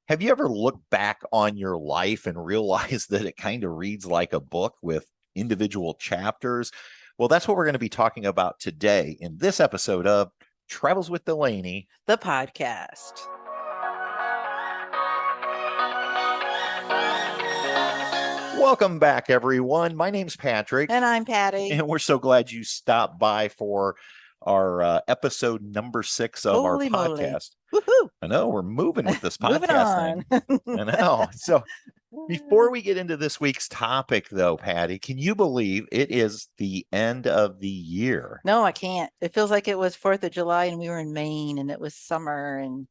Have you ever looked back on your life and realized that it kind of reads like a book with individual chapters? Well, that's what we're going to be talking about today in this episode of Travels with Delaney, the podcast. Welcome back, everyone. My name's Patrick. And I'm Patty. And we're so glad you stopped by for our episode number 6 of Holy our moly. podcast. Woohoo! I know we're moving with this Moving podcast on. thing. I know. So before we get into this week's topic, though, Patty, can you believe it is the end of the year? No, I can't. It feels like it was 4th of July and we were in Maine and it was summer and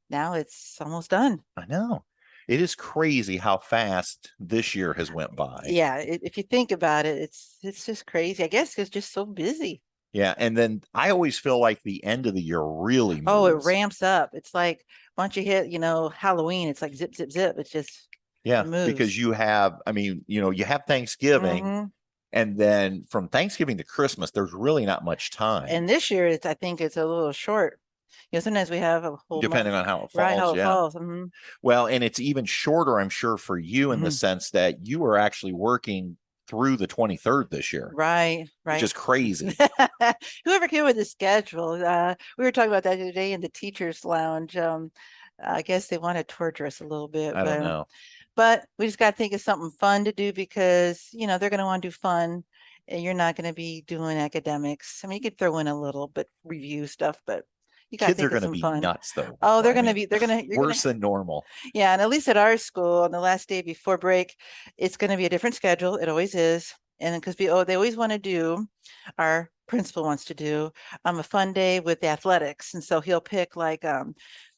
now it's almost done. I know. It is crazy how fast this year has went by. Yeah, if you think about it, it's just crazy. I guess it's just so busy. Yeah, and then I always feel like the end of the year really moves. Oh, it ramps up. It's like once you hit, Halloween, it's like zip, zip, zip. It's just because you have, you have Thanksgiving, and then from Thanksgiving to Christmas, there's really not much time. And this year, I think it's a little short. Sometimes we have a whole depending month. on how it falls. Right, how it falls. Well, and it's even shorter, I'm sure, for you in the sense that you are actually working through the 23rd this year. Right. Which is crazy. Whoever came with the schedule. We were talking about that today in the teachers' lounge. I guess they want to torture us a little bit. I don't know. But we just got to think of something fun to do because, they're going to want to do fun. And you're not going to be doing academics. I mean, you could throw in a little bit review stuff, but kids are going to be nuts, though. Oh, they're going to be worse than normal. Yeah, and at least at our school, on the last day before break, it's going to be a different schedule. It always is, and because they always want to do, our principal wants to do, a fun day with the athletics, and so he'll pick like the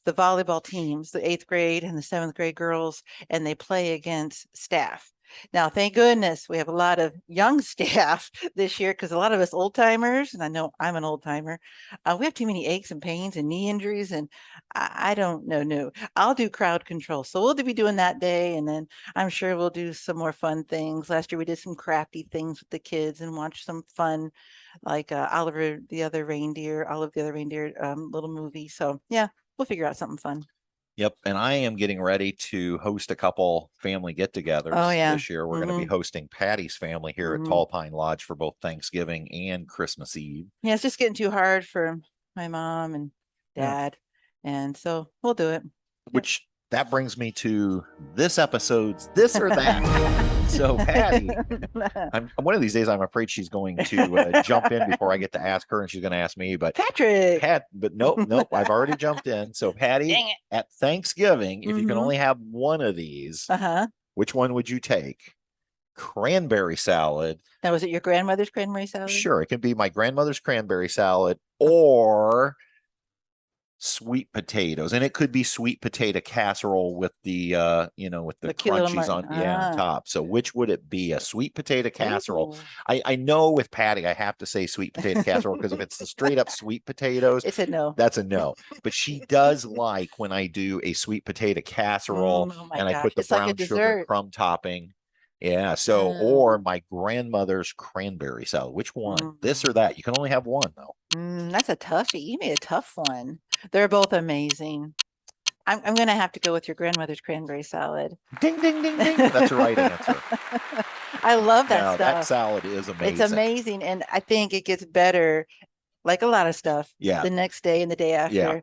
volleyball teams, the 8th grade and the 7th grade girls, and they play against staff. Now, thank goodness we have a lot of young staff this year because a lot of us old timers, and I know I'm an old timer, we have too many aches and pains and knee injuries, and I don't know. No, I'll do crowd control. So we'll be doing that day, and then I'm sure we'll do some more fun things. Last year we did some crafty things with the kids and watched some fun, like Olive the Other Reindeer little movie. So yeah, we'll figure out something fun. Yep. And I am getting ready to host a couple family get-togethers this year. We're going to be hosting Patty's family here at Tall Pine Lodge for both Thanksgiving and Christmas Eve. Yeah, it's just getting too hard for my mom and dad. Yeah. And so we'll do it. Which that brings me to this episode's This or That. So Patty, one of these days, I'm afraid she's going to jump in before I get to ask her, and she's going to ask me. But Patrick, but nope, I've already jumped in. So Patty, at Thanksgiving, if you can only have one of these, which one would you take? Cranberry salad. Now, was it your grandmother's cranberry salad? Sure, it can be my grandmother's cranberry salad or sweet potatoes, and it could be sweet potato casserole with the with the crunchies on top. So which would it be? A sweet potato casserole. I know with Patty I have to say sweet potato casserole because if it's the straight up sweet potatoes, it's a no. That's a no. But she does like when I do a sweet potato casserole and I put the brown sugar crumb topping. Yeah. So, or my grandmother's cranberry salad. Which one? This or that? You can only have one, though. That's a toughie. You made a tough one. They're both amazing. I'm going to have to go with your grandmother's cranberry salad. Ding, ding, ding, ding. That's the right answer. I love that stuff. That salad is amazing. It's amazing. And I think it gets better, like a lot of stuff, the next day and the day after. Yeah.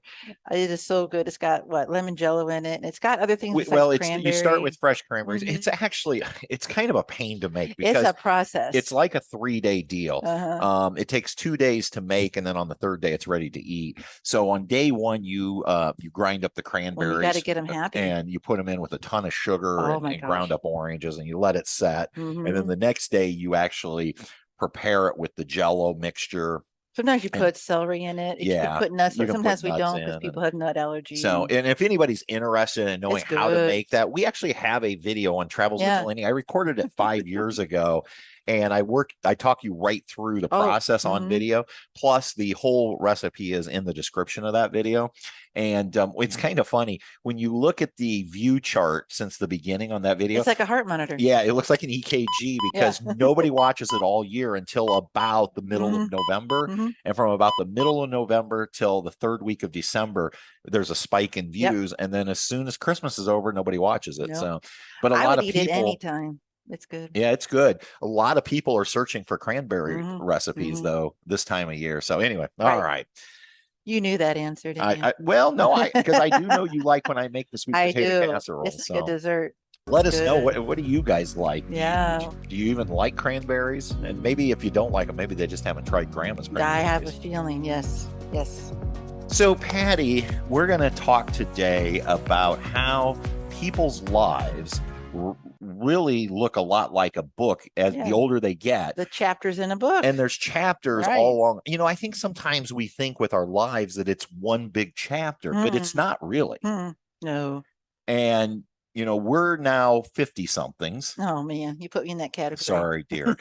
It is so good. It's got lemon jello in it, and it's got other things. Well, you start with fresh cranberries. It's kind of a pain to make because it's a process. It's like a 3-day deal. It takes 2 days to make, and then on the 3rd day it's ready to eat. So on day 1, you grind up the cranberries. You got to get them happy, and you put them in with a ton of sugar and ground up oranges, and you let it set. And then the next day you actually prepare it with the jello mixture. Sometimes you put celery in it. You can put nuts. Sometimes we don't because people have nut allergies. So, and if anybody's interested in knowing how to make that, we actually have a video on Travels with Delaney. I recorded it 5 years ago, and I talk you right through the process on video. Plus, the whole recipe is in the description of that video. And it's kind of funny when you look at the view chart since the beginning on that video. It's like a heart monitor. Yeah, it looks like an EKG because nobody watches it all year until about the middle of November. And from about the middle of November till the third week of December, there's a spike in views. And then as soon as Christmas is over, nobody watches it. So, but a lot of people, it anytime. It's good. Yeah, it's good. A lot of people are searching for cranberry recipes though this time of year. So anyway, all right. You knew that answer, didn't you? Well, no, because I do know you like when I make the sweet potato casserole. It's a good dessert. Let us know what do you guys like? Yeah. Do you even like cranberries? And maybe if you don't like them, maybe they just haven't tried Grandma's cranberries. I have a feeling, yes. So, Patty, we're going to talk today about how people's lives really look a lot like a book as the older they get. The chapters in a book. And there's chapters all along. You know, I think sometimes we think with our lives that it's one big chapter, but it's not really. No. And you know, we're now 50 somethings. Oh man, you put me in that category. Sorry, dear.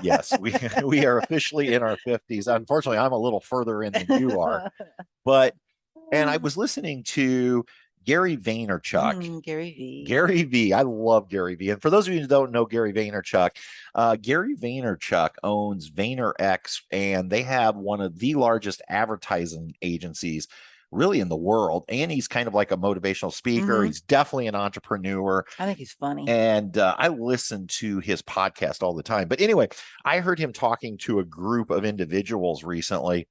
Yes, we are officially in our 50s. Unfortunately, I'm a little further in than you are. And I was listening to Gary Vaynerchuk. Gary V. I love Gary V. And for those of you who don't know Gary Vaynerchuk, Gary Vaynerchuk owns VaynerX, and they have one of the largest advertising agencies really in the world. And he's kind of like a motivational speaker. He's definitely an entrepreneur. I think he's funny. And I listen to his podcast all the time. But anyway, I heard him talking to a group of individuals recently.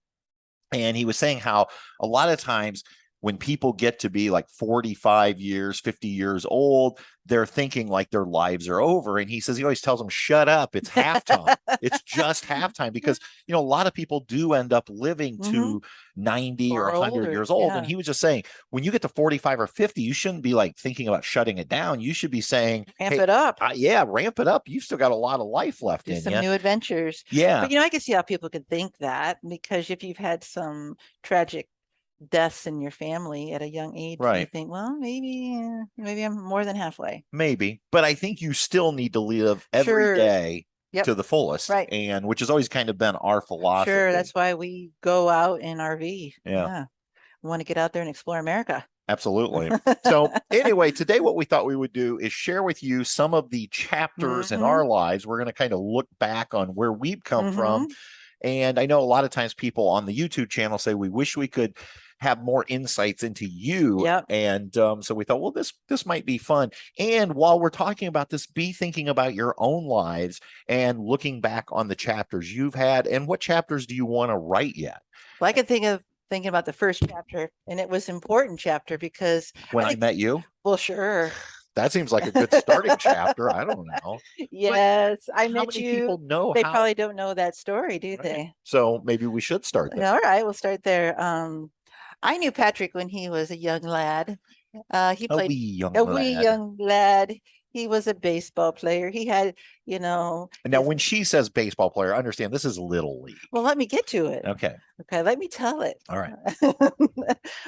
And he was saying how a lot of times when people get to be like 45 years, 50 years old, they're thinking like their lives are over. And he says, he always tells them, shut up. It's halftime. It's just halftime because, you know, a lot of people do end up living to 90 or 100 years old. And he was just saying, when you get to 45 or 50, you shouldn't be like thinking about shutting it down. You should be saying, ramp it up. Ramp it up. You've still got a lot of life left in you. Some new adventures. Yeah. But, you know, I can see how people could think that because if you've had some tragic deaths in your family at a young age, you think, well, maybe I'm more than halfway. Maybe, but I think you still need to live every day to the fullest, and which has always kind of been our philosophy. That's why we go out in RV. We want to get out there and explore America. Absolutely. So anyway, today what we thought we would do is share with you some of the chapters in our lives. We're going to kind of look back on where we've come from. And I know a lot of times people on the YouTube channel say, we wish we could have more insights into you. And so we thought, well, this might be fun. And while we're talking about this, be thinking about your own lives and looking back on the chapters you've had. And what chapters do you want to write yet? Well, I can think of thinking about the first chapter, and it was an important chapter because when I met you. Well, sure. That seems like a good starting chapter. I don't know. Yes, I met you. How many people know? They probably don't know that story, do they? So maybe we should start there. All right, we'll start there. I knew Patrick when he was a young lad. He played a wee young lad. He was a baseball player. He had, you know. Now, when she says baseball player, I understand this is Little League. Well, let me get to it. Okay, let me tell it. All right.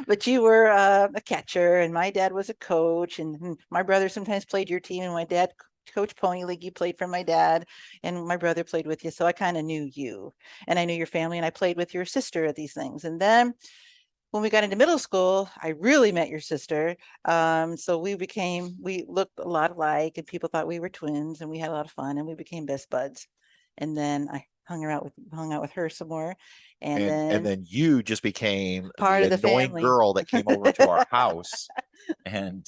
But you were a catcher, and my dad was a coach, and my brother sometimes played your team, and my dad coached Pony League. You played for my dad, and my brother played with you. So I kind of knew you, and I knew your family, and I played with your sister at these things. And then when we got into middle school, I really met your sister. So we looked a lot alike, and people thought we were twins, and we had a lot of fun, and we became best buds. And then I hung out with her some more. And then you just became part of the annoying family. Girl that came over to our house. And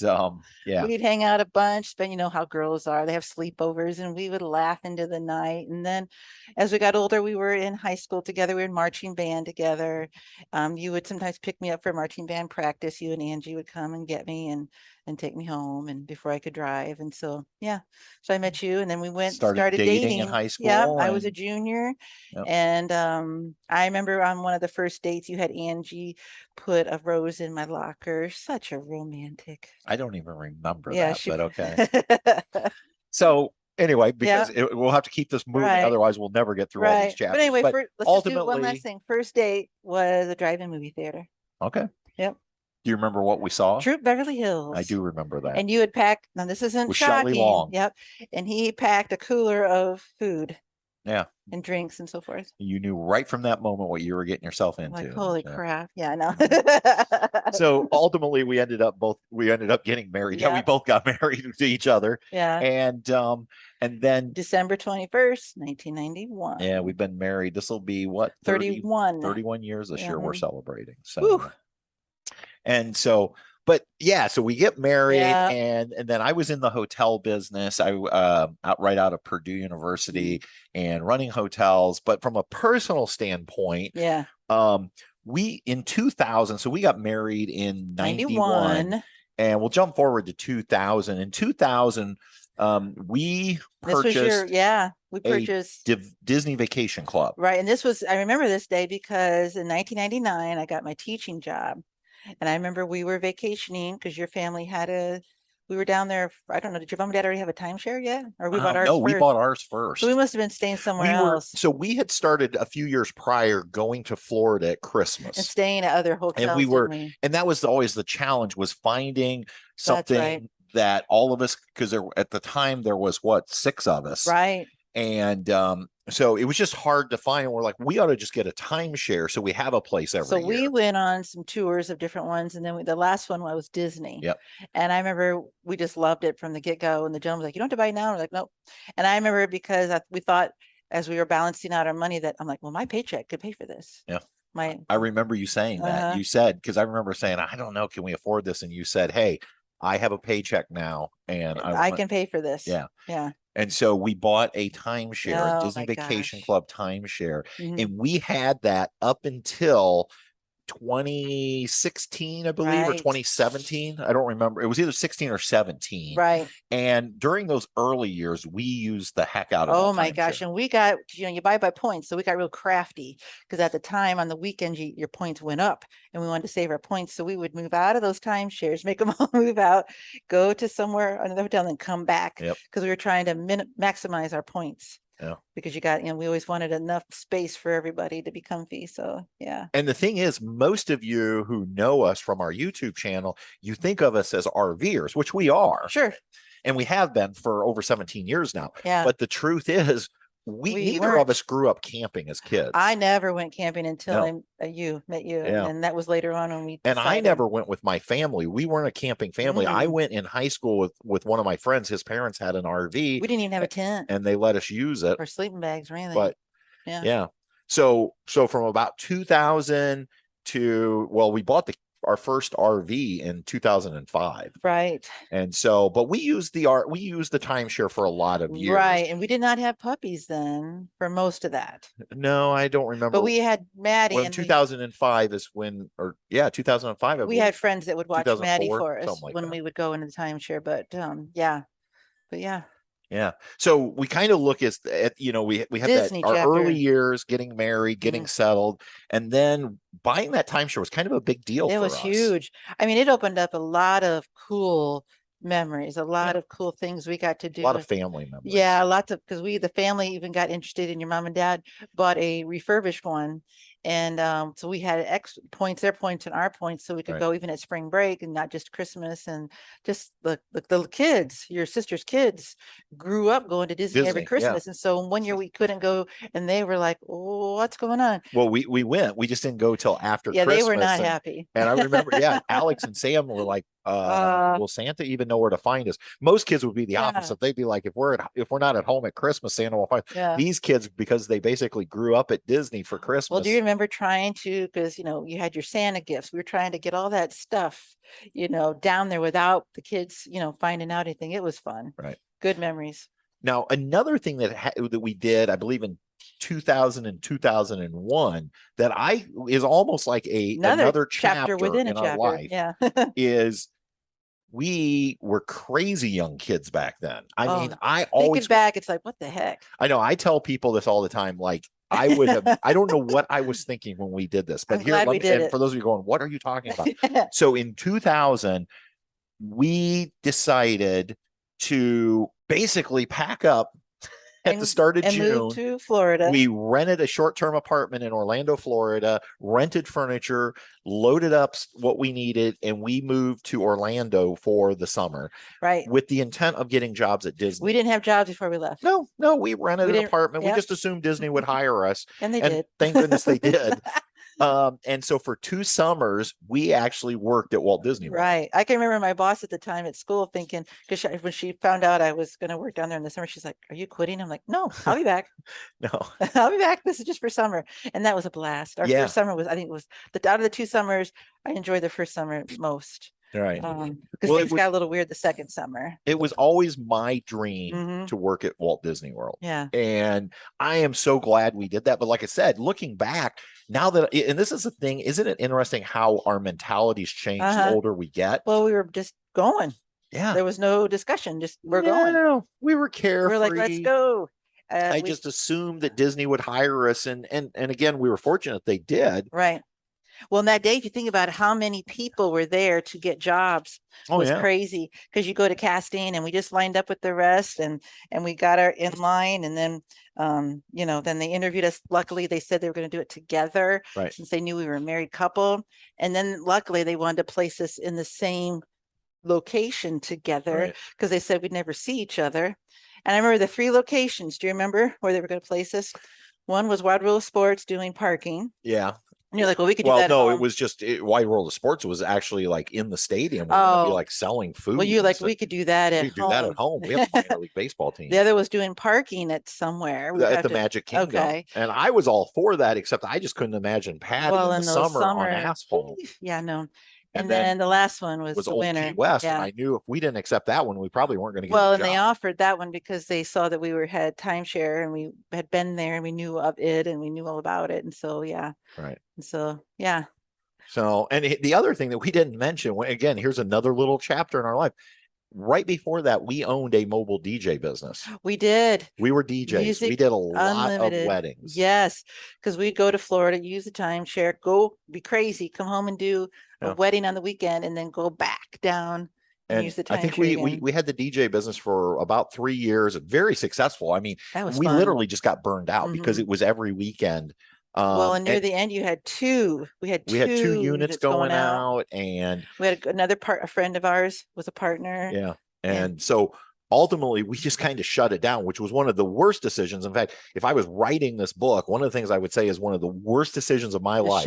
we'd hang out a bunch, but you know how girls are, they have sleepovers, and we would laugh into the night. And then as we got older, we were in high school together, we were in marching band together. You would sometimes pick me up for marching band practice. You and Angie would come and get me and take me home, and before I could drive. And so so I met you, and then we started dating in high school. I was a junior. And I remember on one of the first dates, you had Angie put a rose in my locker. Such a romantic. I don't even remember that, but okay. So anyway, because we'll have to keep this moving, otherwise we'll never get through all these chapters. But anyway, let's just do one last thing. First date was a drive-in movie theater. Okay. Yep. Do you remember what we saw? Troop Beverly Hills. I do remember that. And you had packed, now this isn't with shocking. Shelley Long. Yep. And he packed a cooler of food. Yeah. And drinks and so forth. You knew right from that moment what you were getting yourself into. Like, holy crap. Yeah, I know. So ultimately we ended up getting married. Yeah, we both got married to each other. Yeah. And then December 21st, 1991. Yeah, we've been married. This will be what, 31 years this year we're celebrating. So Whew. And so, but yeah, so we get married, and then I was in the hotel business. I right out of Purdue University and running hotels. But from a personal standpoint, we in 2000, so we got married in 91, and we'll jump forward to 2000. In 2000, we purchased we purchased Disney Vacation Club. Right. And this was, I remember this day because in 1999, I got my teaching job. And I remember we were vacationing because your family we were down there. I don't know. Did your mom and dad already have a timeshare yet? Or we bought ours first? No, we bought ours first. So we must have been staying somewhere else. So we had started a few years prior going to Florida at Christmas. And staying at other hotels. And that was always the challenge, was finding something that all of us, because at the time there was 6 of us. Right. And so it was just hard to find. And we're like, we ought to just get a timeshare so we have a place every year. So we went on some tours of different ones. And then the last one was Disney. Yep. And I remember we just loved it from the get-go. And the gentleman was like, you don't have to buy it now. We're like, nope. And I remember because we thought as we were balancing out our money that I'm like, well, my paycheck could pay for this. Yeah. I remember you saying that. You said, because I remember saying, I don't know, can we afford this? And you said, hey, I have a paycheck now and I can pay for this. Yeah. Yeah. And so we bought a timeshare, Disney Vacation Club timeshare. And we had that up until 2016, I believe, or 2017. I don't remember. It was either 16 or 17. Right. And during those early years, we used the heck out of Oh my gosh. And we got, you buy by points. So we got real crafty because at the time on the weekend, your points went up and we wanted to save our points. So we would move out of those timeshares, make them all move out, go to somewhere, another hotel, and then come back because we were trying to maximize our points. Yeah. Because we always wanted enough space for everybody to be comfy. So, yeah. And the thing is, most of you who know us from our YouTube channel, you think of us as RVers, which we are. Sure. And we have been for over 17 years now. Yeah. But the truth is, neither of us grew up camping as kids. I never went camping until I met you. Yeah. And that was later on when we decided. And I never went with my family. We weren't a camping family. I went in high school with one of my friends. His parents had an RV. We didn't even have a tent. And they let us use it. Or sleeping bags or anything. But yeah. So from about 2000 to, we bought our first RV in 2005. Right. And so, but we used the timeshare for a lot of years. Right. And we did not have puppies then for most of that. No, I don't remember. But we had Maddie. Well, 2005 is when, 2005. We had friends that would watch Maddie for us when we would go into the timeshare. But yeah. Yeah. So we kind of look at we have Disney our early years, getting married, getting settled, and then buying that timeshare was kind of a big deal. It was huge. I mean, it opened up a lot of cool memories, a lot of cool things we got to do. A lot of family memories. Yeah, lots of, because the family even got interested in, your mom and dad bought a refurbished one. And so we had extra points, their points and our points, so we could go even at spring break and not just Christmas. And just the kids, your sister's kids, grew up going to Disney every Christmas. And so one year we couldn't go, and they were like, "Oh, what's going on?" Well, we went. We just didn't go till after Christmas. They were not happy. And I remember, Alex and Sam were like, "Will Santa even know where to find us?" Most kids would be the opposite. They'd be like, "If we're not at home at Christmas, Santa will find." These kids, because they basically grew up at Disney for Christmas. Well, do you remember trying to, because you had your Santa gifts, we were trying to get all that stuff down there without the kids finding out anything. It was fun. Right. Good memories. Now, another thing that we did, I believe in 2000 and 2001, that is almost like another chapter within in a our life. is we were crazy young kids back then. I mean, I always thinking back, it's like, what the heck? I know. I tell people this all the time. Like, I would have, I don't know what I was thinking when we did this, but for those of you going, what are you talking about? So in 2000, we decided to basically pack up at the start of and June. Moved to Florida. We rented a short-term apartment in Orlando, Florida, rented furniture, loaded up what we needed, and we moved to Orlando for the summer. Right. With the intent of getting jobs at Disney. We didn't have jobs before we left. No, we rented an apartment. Yep. We just assumed Disney would hire us. And they did. Thank goodness they did. And so for 2 summers, we actually worked at Walt Disney World. Right. I can remember my boss at the time at school thinking, because when she found out I was going to work down there in the summer, she's like, "Are you quitting?" I'm like, "No, I'll be back." No, I'll be back. This is just for summer. And that was a blast. Our first summer was, I think it was out of the 2 summers, I enjoyed the first summer most. Right. Because things got a little weird the second summer. It was always my dream to work at Walt Disney World. Yeah. And I am so glad we did that. But like I said, looking back, now that, and this is the thing, isn't it interesting how our mentalities change the older we get? Well, we were just going. Yeah. There was no discussion. Just we're going. No, we were carefree. We're like, let's go. I just assumed that Disney would hire us. And again, we were fortunate they did. Right. Well, in that day, if you think about how many people were there to get jobs, it was crazy, because you go to casting and we just lined up with the rest and we got our in line, and then then they interviewed us. Luckily, they said they were going to do it together, right, since they knew we were a married couple. And then luckily they wanted to place us in the same location together, because they said we'd never see each other. And I remember the 3 locations. Do you remember where they were going to place us? One was Wide World of Sports doing parking. Yeah. And you're like, well, we could do that. Well, no, it was just Wide World of Sports was actually like in the stadium. We're gonna be like selling food. Well, you're like, we could do that at home. We have a minor league baseball team. The other was doing parking at somewhere. At the Magic Kingdom. Okay. And I was all for that, except I just couldn't imagine Patty in the summer on asphalt. Yeah, no. And then the last one was the winner. Key West. Yeah. And I knew if we didn't accept that one, we probably weren't going to get Well, and they offered that one because they saw that we had timeshare and we had been there and we knew of it and we knew all about it. And so, yeah. Right. And so, yeah. So, and the other thing that we didn't mention, again, here's another little chapter in our life. Right before that, we owned a mobile DJ business. We did. We were DJs. We did a lot of weddings. Yes, because we'd go to Florida, use the timeshare, go be crazy, come home and do a wedding on the weekend, and then go back down and use the timeshare. I think we had the DJ business for about 3 years, very successful. I mean, we literally just got burned out because it was every weekend. Well, and near the end, you had 2. We had 2 units going out, and we had a friend of ours was a partner. Yeah, and so ultimately, we just kind of shut it down, which was one of the worst decisions. In fact, if I was writing this book, one of the things I would say is one of the worst decisions of my life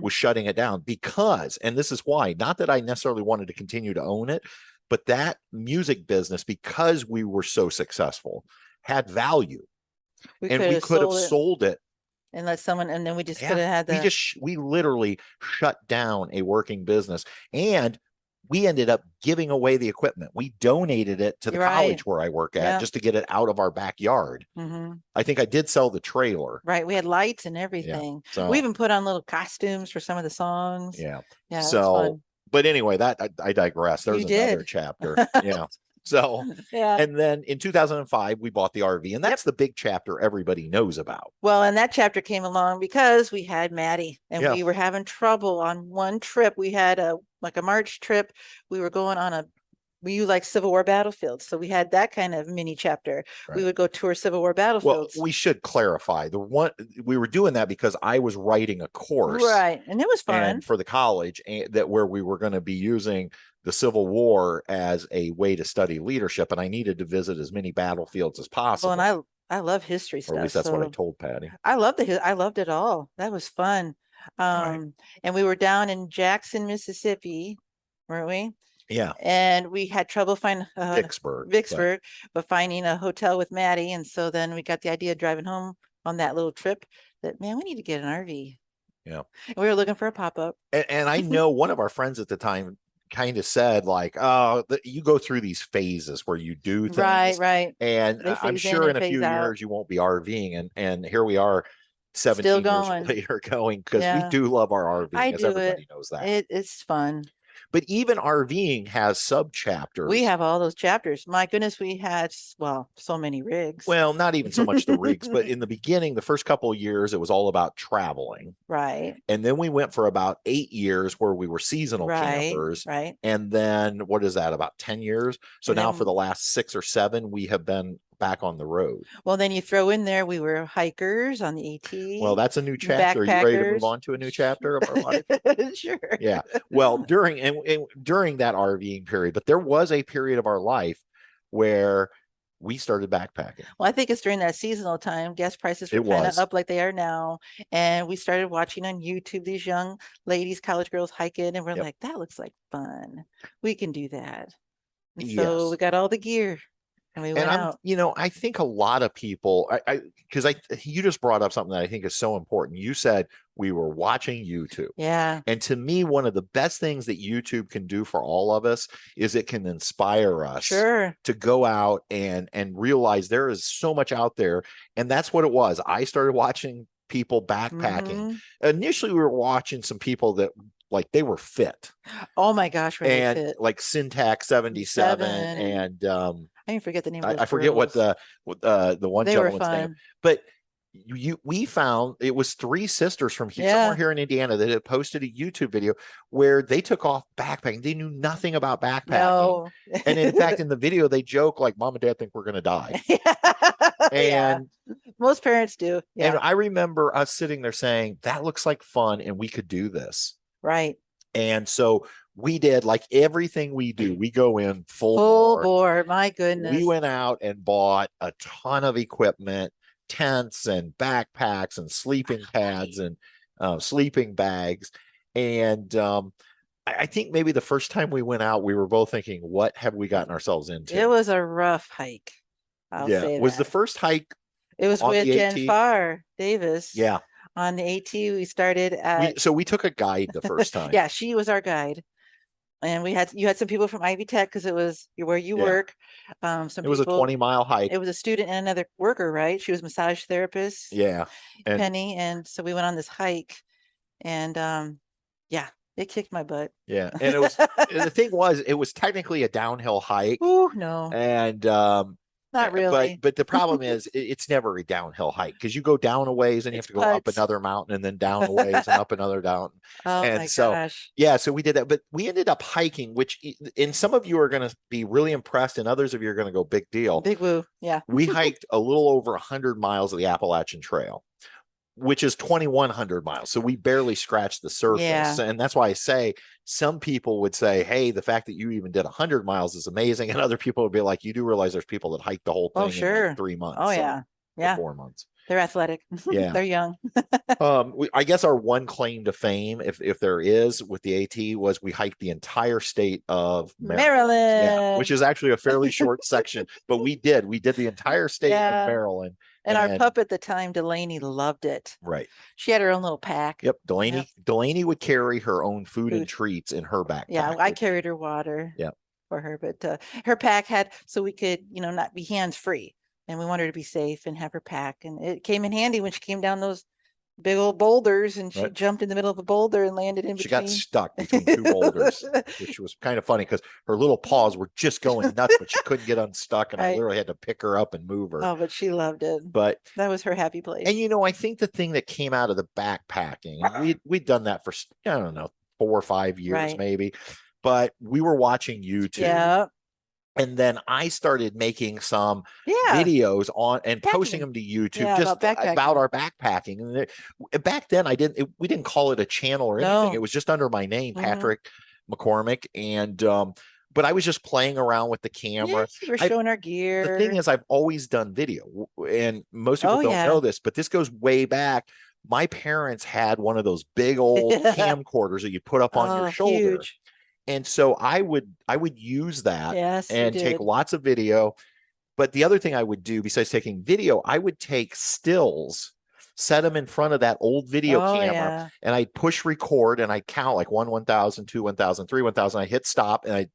was shutting it down, because, and this is why, not that I necessarily wanted to continue to own it, but that music business, because we were so successful, had value, and we could have sold it. And let someone, and then we just could have had we literally shut down a working business, and we ended up giving away the equipment. We donated it to the college where I work at just to get it out of our backyard. I think I did sell the trailer. Right. We had lights and everything. Yeah. So we even put on little costumes for some of the songs. Yeah. Yeah. So, but anyway, that I digress. There's another chapter. Yeah. So, and then in 2005, we bought the RV, and that's the big chapter everybody knows about. Well, and that chapter came along because we had Maddie, and we were having trouble on one trip. We had a March trip. We were going on we like Civil War battlefields. So we had that kind of mini chapter. Right. We would go tour Civil War battlefields. Well, we should clarify we were doing that because I was writing a course. Right. And it was fun for the college, where we were going to be using the Civil War as a way to study leadership. And I needed to visit as many battlefields as possible. Well, and I love history stuff. Or at least that's what I told Patty. I loved it all. That was fun. And we were down in Jackson, Mississippi, weren't we? Yeah. And we had trouble finding Vicksburg, but finding a hotel with Maddie. And so then we got the idea of driving home on that little trip that, man, we need to get an RV. Yeah. And we were looking for a pop-up. And I know one of our friends at the time kind of said, like, oh, you go through these phases where you do things. Right. And I'm sure in a few years you won't be RVing. And here we are 17 years later going, because we do love our RV. Everybody knows that. It's fun. But even RVing has sub chapters. We have all those chapters. My goodness, we had, so many rigs. Well, not even so much the rigs, but in the beginning, the first couple of years, it was all about traveling. Right. And then we went for about 8 years where we were seasonal campers. Right. And then what is that, about 10 years? So now for the last 6 or 7, we have been back on the road. Well, then you throw in there, we were hikers on the AT. Well, that's a new chapter. Are you ready to move on to a new chapter of our life? Sure. Yeah. Well, during that RVing period, but there was a period of our life where we started backpacking. Well, I think it's during that seasonal time. Gas prices were kind of up like they are now. And we started watching on YouTube these young ladies, college girls hiking, and we're like, that looks like fun. We can do that. And so we got all the gear. And we went out. I think a lot of people, you just brought up something that I think is so important. You said we were watching YouTube. Yeah. And to me, one of the best things that YouTube can do for all of us is it can inspire us to go out and realize there is so much out there. And that's what it was. I started watching people backpacking. Initially, we were watching some people that like they were fit. Oh my gosh, were they fit? Like Syntax 77 and I didn't forget the name. I forget what the one gentleman's name, but we found it was 3 sisters from somewhere here in Indiana that had posted a YouTube video where they took off backpacking. They knew nothing about backpacking. No. And in fact, in the video, they joke like, Mom and Dad think we're going to die. And most parents do. Yeah. And I remember us sitting there saying, that looks like fun and we could do this. Right. And so we did like everything we do. We go in full bore. My goodness. We went out and bought a ton of equipment, tents and backpacks and sleeping pads and sleeping bags. And I think maybe the first time we went out, we were both thinking, what have we gotten ourselves into? It was a rough hike. I'll say was the first hike. It was with Jen Farr Davis. Yeah. On the AT, we started at. So we took a guide the first time. Yeah, she was our guide. And you had some people from Ivy Tech because it was where you work. It was a 20-mile hike. It was a student and another worker, right? She was a massage therapist. Yeah. And Penny. And so we went on this hike and it kicked my butt. Yeah. And it was the thing was, it was technically a downhill hike. Oh, no. And not really. But the problem is it's never a downhill hike because you go down a ways and you have to go up another mountain and then down a ways and up another down. Oh and my so, gosh. Yeah, so we did that. But we ended up hiking, which and some of you are going to be really impressed and others of you are going to go big deal. Big woo. Yeah. We hiked a little over 100 miles of the Appalachian Trail, which is 2,100 miles. So we barely scratched the surface. Yeah. And that's why I say some people would say, hey, the fact that you even did 100 miles is amazing. And other people would be like, you do realize there's people that hike the whole thing in like 3 months. Oh, yeah. Yeah. 4 months. They're athletic. Yeah. They're young. I guess our one claim to fame, if there is with the AT, was we hiked the entire state of Maryland. Yeah, which is actually a fairly short section, but we did the entire state of Maryland. And our pup at the time, Delaney, loved it. Right. She had her own little pack. Yep. Delaney would carry her own food and treats in her backpack. Yeah, I carried her water for her, but her pack had, so we could, not be hands free. And we wanted her to be safe and have her pack. And it came in handy when she came down those big old boulders and she jumped in the middle of a boulder and landed in between. She got stuck between 2 boulders, which was kind of funny because her little paws were just going nuts, but she couldn't get unstuck. And I literally had to pick her up and move her. Oh, but she loved it. But that was her happy place. And, I think the thing that came out of the backpacking, and we'd done that for, I don't know, 4 or 5 years maybe, but we were watching YouTube. Yeah. And then I started making some videos on and posting them to YouTube just about our backpacking. And back then we didn't call it a channel or anything. It was just under my name, Patrick McCormick. And, but I was just playing around with the camera. Yes, we were showing our gear. The thing is, I've always done video and most people don't know this, but this goes way back. My parents had one of those big old camcorders that you put up on your shoulder. Huge. And so I would use that and take lots of video. But the other thing I would do besides taking video, I would take stills, set them in front of that old video camera, and I'd push record and I'd count like 1, 1,000, 2, 1,000, 3, 1,000. I hit stop and I'd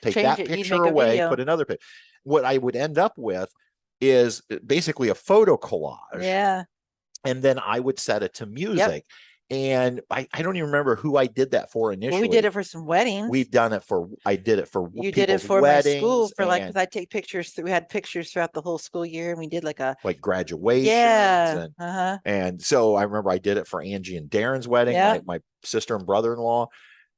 take that picture away, put another picture. What I would end up with is basically a photo collage. Yeah. And then I would set it to music. Yep. And I don't even remember who I did that for initially. Well, we did it for some weddings. I did it for you did it for my school for like, because I take pictures. We had pictures throughout the whole school year, and we did like graduation. Yeah. And so I remember I did it for Angie and Darren's wedding, my sister and brother-in-law.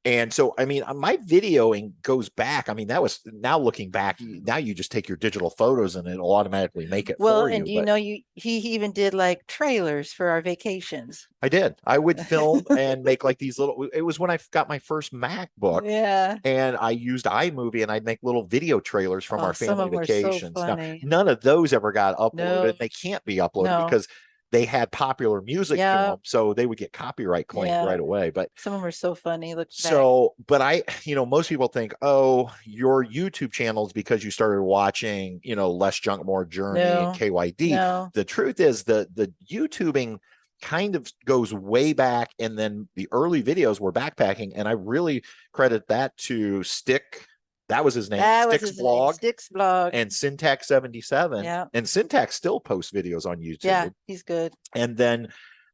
And so, I mean, my videoing goes back. I mean, that was, now looking back, now you just take your digital photos and it'll automatically make it Well, for and you. you But know, he even did like trailers for our vacations. I did. I would film and make like these little, it was when I got my first MacBook. Yeah. And I used iMovie and I'd make little video trailers from our Some family of them are so vacations. Now, funny. none of those ever got uploaded. No. They can't be uploaded No. because they had popular music to Yeah. them. So they would get copyright claimed Yeah. right away. But some of them are so funny. Look back. so, but I, you know, most people think, oh, your YouTube channels because you started watching, you know, Less Junk, More Journey and KYD. No. The truth is the YouTubing kind of goes way back, and then the early videos were backpacking, and I really credit that to Stick. That was his name. That was Stick's his blog. name. Stick's blog. And Syntax 77. Yeah. And Syntax still posts videos on YouTube. Yeah, he's good. And then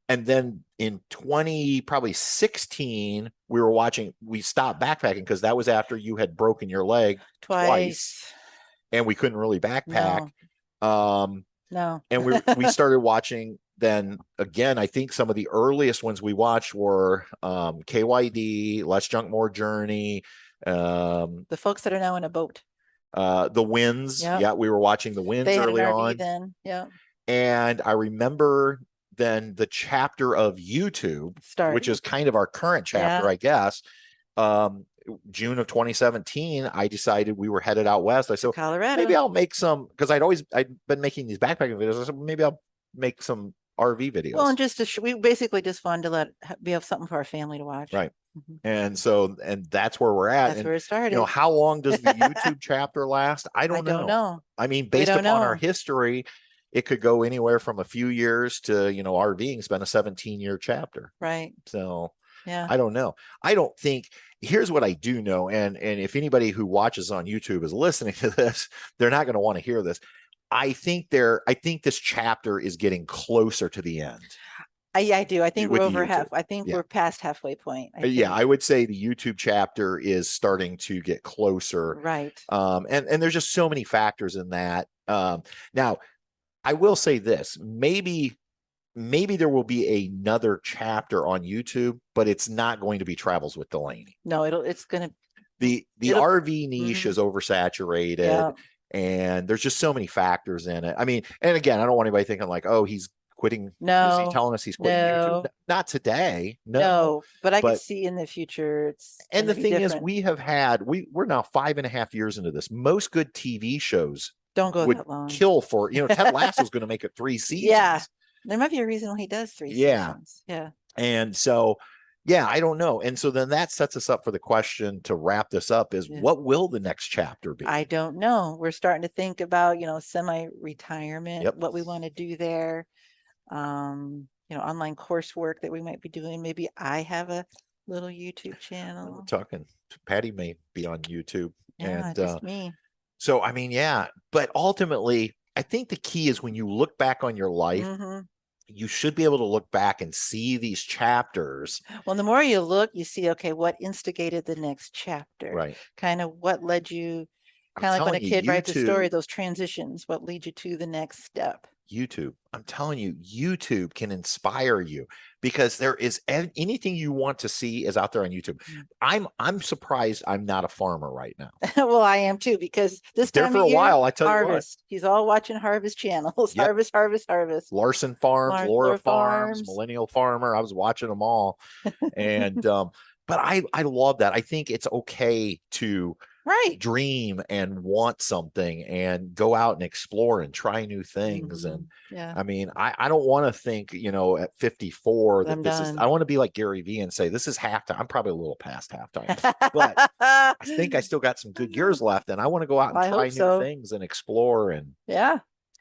in 20 probably 16, we stopped backpacking because that was after you had broken your leg twice and we couldn't really backpack. No. And we started watching then again. I think some of the earliest ones we watched were KYD, Less Junk, More Journey, the folks that are now in a boat, the Winds. Yep. Yeah, we were watching the Winds they had early an RV on. then. Yeah. And I remember then the chapter of YouTube, which is kind of our current chapter, I guess. June of 2017, I decided we were headed out west. I said, Colorado. Maybe I'll make some, because I'd been making these backpacking videos. I said, maybe I'll make some RV videos. Well, and just we basically just wanted to have something for our family to watch. Right. And so, and that's where we're at. That's where it started. You know, how long does the YouTube chapter last? I don't know. I mean, based upon our history, it could go anywhere from a few years to, you know, Rving's been a 17-year chapter. Right. So yeah, I don't know. I don't think, here's what I do know. And if anybody who watches on YouTube is listening to this, they're not going to want to hear this. I think this chapter is getting closer to the end. I do. I think we're over half. I think we're past halfway point. I would say the YouTube chapter is starting to get closer. Right. And there's just so many factors in that. Now, I will say this, maybe there will be another chapter on YouTube, but it's not going to be Travels with Delaney. No, it's going to. The RV niche is oversaturated, and there's just so many factors in it. I mean, and again, I don't want anybody thinking like, oh, he's quitting. No. Is he telling us he's quitting YouTube? Not today. No, but I can see in the future and the thing is, we're now 5.5 years into this. Most good TV shows don't go would that long. Kill for, you know, Ted Lasso's going to make it 3 seasons. Yeah. There might be a reason why he does 3 seasons. Yeah. And so, yeah, I don't know. And so then that sets us up for the question to wrap this up is what will the next chapter be? I don't know. We're starting to think about, you know, semi-retirement, what we want to do there. You know, online coursework that we might be doing. Maybe I have a little YouTube channel. We're talking, Patty may be on YouTube. Yeah, and just me. So, I mean, yeah, but ultimately, I think the key is when you look back on your life, you should be able to look back and see these chapters. Well, the more you look, you see, okay, what instigated the next chapter? Right. Kind of what led you, kind of like when a kid writes a story, those transitions, what lead you to the next step? YouTube. I'm telling you, YouTube can inspire you because there is anything you want to see is out there on YouTube. I'm surprised I'm not a farmer right now. Well, I am too, because this there time for of a year, while. I tell harvest. you what, he's all watching harvest channels. Yep. Harvest. Larson Farms, Laura Farms, Millennial Farmer. I was watching them all, and but I love that. I think it's okay to dream and want something and go out and explore and try new things. And I mean, I don't want to think, you know, at 54 that this is, I want to be like Gary Vee and say, this is halftime. I'm probably a little past halftime, but I think I still got some good years left and I want to go out and try new things and explore. And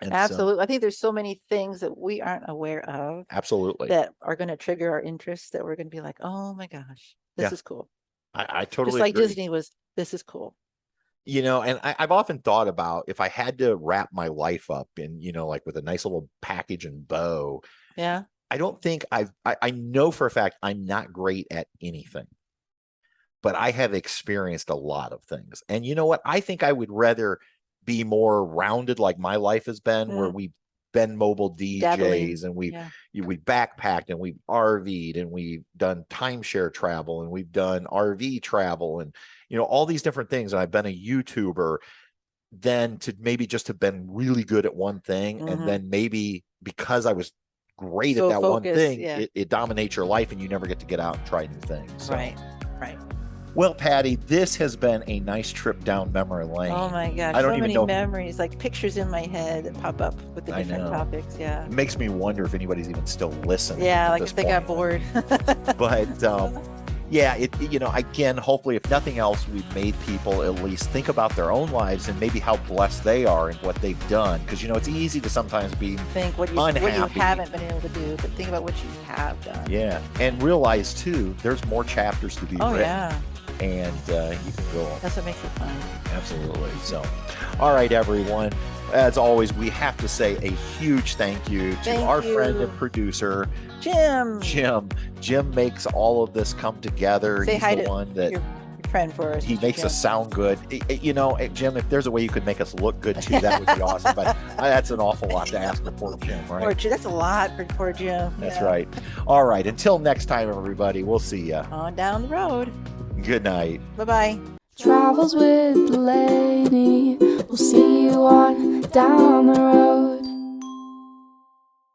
absolutely. So, I think there's so many things that we aren't aware of. Absolutely. That are going to trigger our interests that we're going to be like, oh my gosh, this is cool. I totally just like agree. Disney was, this is cool. You know, and I've often thought about if I had to wrap my life up in, you know, like with a nice little package and bow. Yeah. I don't think I know for a fact I'm not great at anything, but I have experienced a lot of things. And you know what? I think I would rather be more rounded like my life has been, where we been mobile Dabbling. DJs, and we backpacked, and we've RV'd, and we've done timeshare travel, and we've done RV travel, and all these different things. And I've been a YouTuber. Then to maybe just have been really good at one thing, and then maybe because I was great at that one thing, it dominates your life, and you never get to get out and try new things. So. Right. Well, Patty, this has been a nice trip down memory lane. Oh my gosh, so many memories, like pictures in my head that pop up with the different topics. Yeah. It makes me wonder if anybody's even still listening. Yeah, like if they got bored. But yeah, again, hopefully, if nothing else, we've made people at least think about their own lives and maybe how blessed they are and what they've done. Because it's easy to sometimes be unhappy. What you haven't been able to do, but think about what you have done. Yeah, and realize too, there's more chapters to be written. Yeah. And you can go. That's what makes it fun. Absolutely. So, all right, everyone. As always, we have to say a huge thank you to our friend and producer, Jim. Jim makes all of this come together. Say He's hi the to one that your friend for us. He makes us sound good. Jim, if there's a way you could make us look good too, that would be awesome. But that's an awful lot to ask for poor Jim, right? That's a lot for poor Jim. That's right. All right. Until next time, everybody. We'll see you on down the road. Good night. Bye-bye. Travels with Delaney. We'll see you on down the road.